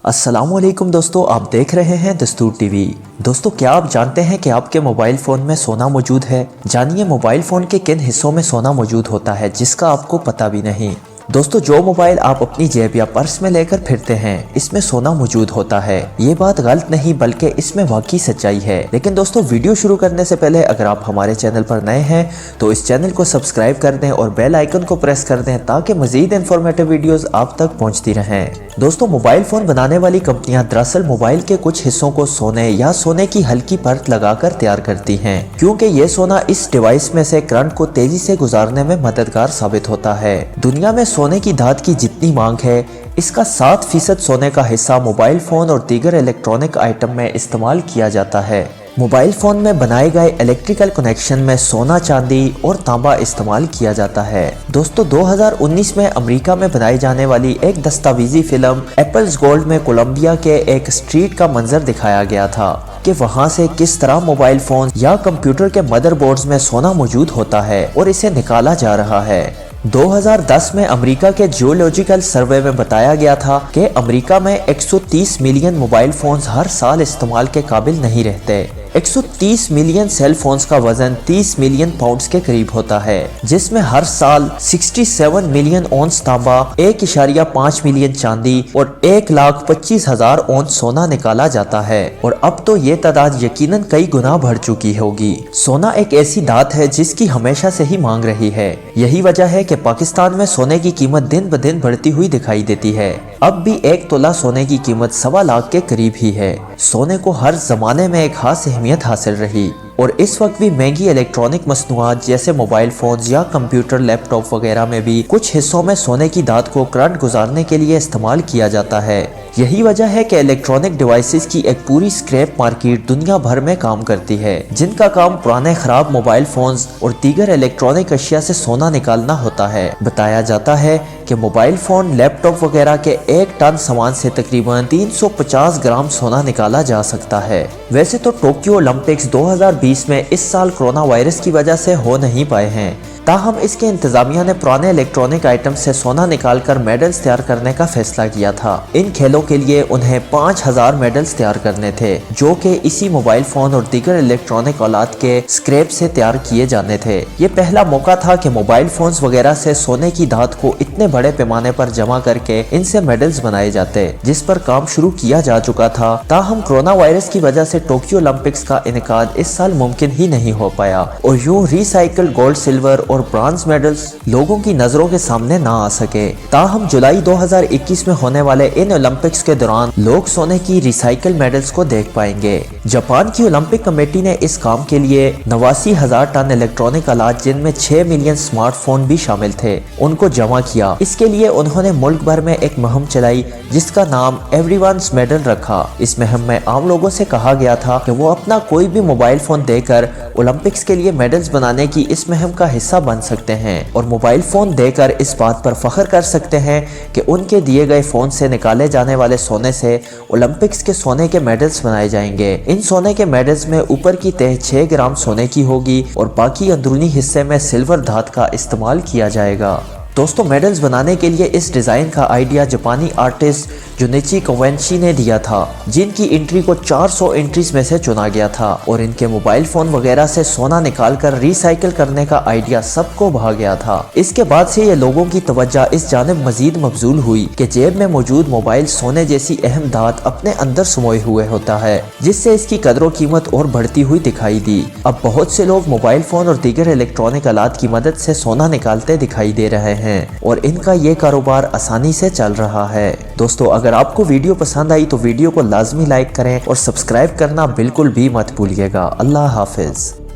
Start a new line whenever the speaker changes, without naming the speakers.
अस्सलाम वालेकुम दोस्तों, आप देख रहे हैं दस्तूर टीवी। दोस्तों, क्या आप जानते हैं कि आपके मोबाइल फ़ोन में सोना मौजूद है? जानिए मोबाइल फ़ोन के किन हिस्सों में सोना मौजूद होता है जिसका आपको पता भी नहीं। दोस्तों, जो मोबाइल आप अपनी जेब या पर्स में लेकर फिरते हैं, इसमें सोना मौजूद होता है। ये बात गलत नहीं बल्कि इसमें वाकई सच्चाई है। लेकिन दोस्तों, वीडियो शुरू करने से पहले अगर आप हमारे चैनल पर नए हैं तो इस चैनल को सब्सक्राइब कर दें और बेल आइकन को प्रेस कर दें ताकि मजीद इन्फॉर्मेटिव वीडियोस आप तक पहुंचती रहें। दोस्तों, मोबाइल फ़ोन बनाने वाली कंपनियां दरअसल मोबाइल के कुछ हिस्सों को सोने या सोने की हल्की परत लगाकर तैयार करती हैं, क्योंकि ये सोना इस डिवाइस में से करंट को तेजी से गुजारने में मददगार साबित होता है। दुनिया में सोने की धात की जितनी मांग है, इसका 7% सोने का हिस्सा मोबाइल फ़ोन और दीगर इलेक्ट्रॉनिक आइटम में इस्तेमाल किया जाता है। मोबाइल फ़ोन में बनाए गए इलेक्ट्रिकल कनेक्शन में सोना, चांदी और तांबा इस्तेमाल किया जाता है। दोस्तों, 2019 में अमेरिका में बनाई जाने वाली एक दस्तावेजी फिल्म एप्पल्स गोल्ड में कोलंबिया के एक स्ट्रीट का मंजर दिखाया गया था कि वहां से किस तरह मोबाइल फ़ोन या कंप्यूटर के मदरबोर्ड्स में सोना मौजूद होता है और इसे निकाला जा रहा है। 2010 में अमेरिका के जियोलॉजिकल सर्वे में बताया गया था कि अमेरिका में 130 मिलियन मोबाइल फ़ोन्स हर साल इस्तेमाल के काबिल नहीं रहते। 130 मिलियन सेल फोन्स का वजन 30 मिलियन पाउंड्स के करीब होता है, जिसमें हर साल 67 मिलियन औंस तांबा, 1.5 मिलियन चांदी और 1,25,000 औंस सोना निकाला जाता है। और अब तो ये तादाद यकीनन कई गुना बढ़ चुकी होगी। सोना एक ऐसी धात है जिसकी हमेशा से ही मांग रही है। यही वजह है कि पाकिस्तान में सोने की कीमत दिन ब दिन बढ़ती हुई दिखाई देती है। अब भी 1 तोला सोने की कीमत 1.25 लाख के करीब ही है। सोने को हर जमाने में एक खास अहमियत हासिल रही और इस वक्त भी महंगी इलेक्ट्रॉनिक मसनूआत जैसे मोबाइल फोन्स या कंप्यूटर, लैपटॉप वगैरह में भी कुछ हिस्सों में सोने की धात को करंट गुजारने के लिए इस्तेमाल किया जाता है। यही वजह है कि इलेक्ट्रॉनिक डिवाइसेस की एक पूरी स्क्रैप मार्केट दुनिया भर में काम करती है, जिनका काम पुराने खराब मोबाइल फोन्स और दीगर इलेक्ट्रॉनिक अशिया से सोना निकालना होता है। बताया जाता है कि मोबाइल फोन, लैपटॉप वगैरह के 1 टन सामान से तकरीबन 350 ग्राम सोना निकाला जा सकता है। वैसे तो टोक्यो ओलंपिक्स 2020 में इस साल कोरोना वायरस की वजह से हो नहीं पाए हैं, ताहम इसके इंतजामिया ने पुराने इलेक्ट्रॉनिक आइटम से सोना निकालकर मेडल्स तैयार करने का फैसला किया था। इन खेलों के लिए उन्हें 5000 मेडल्स तैयार करने थे, जो कि इसी मोबाइल फोन और दीगर इलेक्ट्रॉनिक औलाद के स्क्रैप से तैयार किए जाने थे। ये पहला मौका था कि मोबाइल फोन्स वगैरह से सोने की धात को इतने बड़े पैमाने पर जमा करके इनसे मेडल्स बनाए जाते, जिस पर काम शुरू किया जा चुका था। ताहम कोरोना वायरस की वजह से टोक्यो ओलंपिक्स का इनेकाद इस साल मुमकिन ही नहीं हो पाया और यूं रिसाइकल्ड गोल्ड, सिल्वर और ब्रॉन्ज मेडल्स लोगों की नजरों के सामने ना आ सके। ताहम जुलाई 2021 में होने वाले इन ओलंपिक्स के दौरान लोग सोने की रिसाइकल मेडल्स को देख पाएंगे। जापान की ओलंपिक कमेटी ने इस काम के लिए 89,000 टन इलेक्ट्रॉनिक आलात, जिनमें 6 मिलियन स्मार्टफोन भी शामिल थे, उनको जमा किया। इसके लिए उन्होंने मुल्क भर में एक मुहिम चलाई जिसका नाम एवरीवन्स मेडल रखा। इस मुहिम में आम लोगों से कहा गया था कि वो अपना कोई भी मोबाइल फोन देकर ओलंपिक्स के लिए मेडल्स बनाने की इस मुहिम का हिस्सा बन सकते हैं और मोबाइल फोन देकर इस बात पर फख्र कर सकते हैं कि उनके दिए गए फोन से निकाले जाने वाले सोने से ओलंपिक्स के सोने के मेडल्स बनाए जाएंगे। इन सोने के मेडल्स में ऊपर की तह 6 ग्राम सोने की होगी और बाकी अंदरूनी हिस्से में सिल्वर धात का इस्तेमाल किया जाएगा। दोस्तों, मेडल्स बनाने के लिए इस डिज़ाइन का आइडिया जापानी आर्टिस्ट जुनिची कावाची ने दिया था, जिनकी एंट्री को 400 एंट्रीज में से चुना गया था और इनके मोबाइल फोन वगैरह से सोना निकालकर रिसाइकिल करने का आइडिया सबको भा गया था। इसके बाद से ये लोगों की तवज्जो इस जानिब मजीद मबजूल हुई कि जेब में मौजूद मोबाइल सोने जैसी अहम धात अपने अंदर समोए हुए होता है, जिससे इसकी कदर कीमत और बढ़ती हुई दिखाई दी। अब बहुत से लोग मोबाइल फोन और दीगर इलेक्ट्रॉनिक आलात की मदद से सोना निकालते दिखाई दे रहे हैं और इनका ये कारोबार आसानी से चल रहा है। दोस्तों, अगर आपको वीडियो पसंद आई तो वीडियो को लाजमी लाइक करें और सब्सक्राइब करना बिल्कुल भी मत भूलिएगा। अल्लाह हाफिज।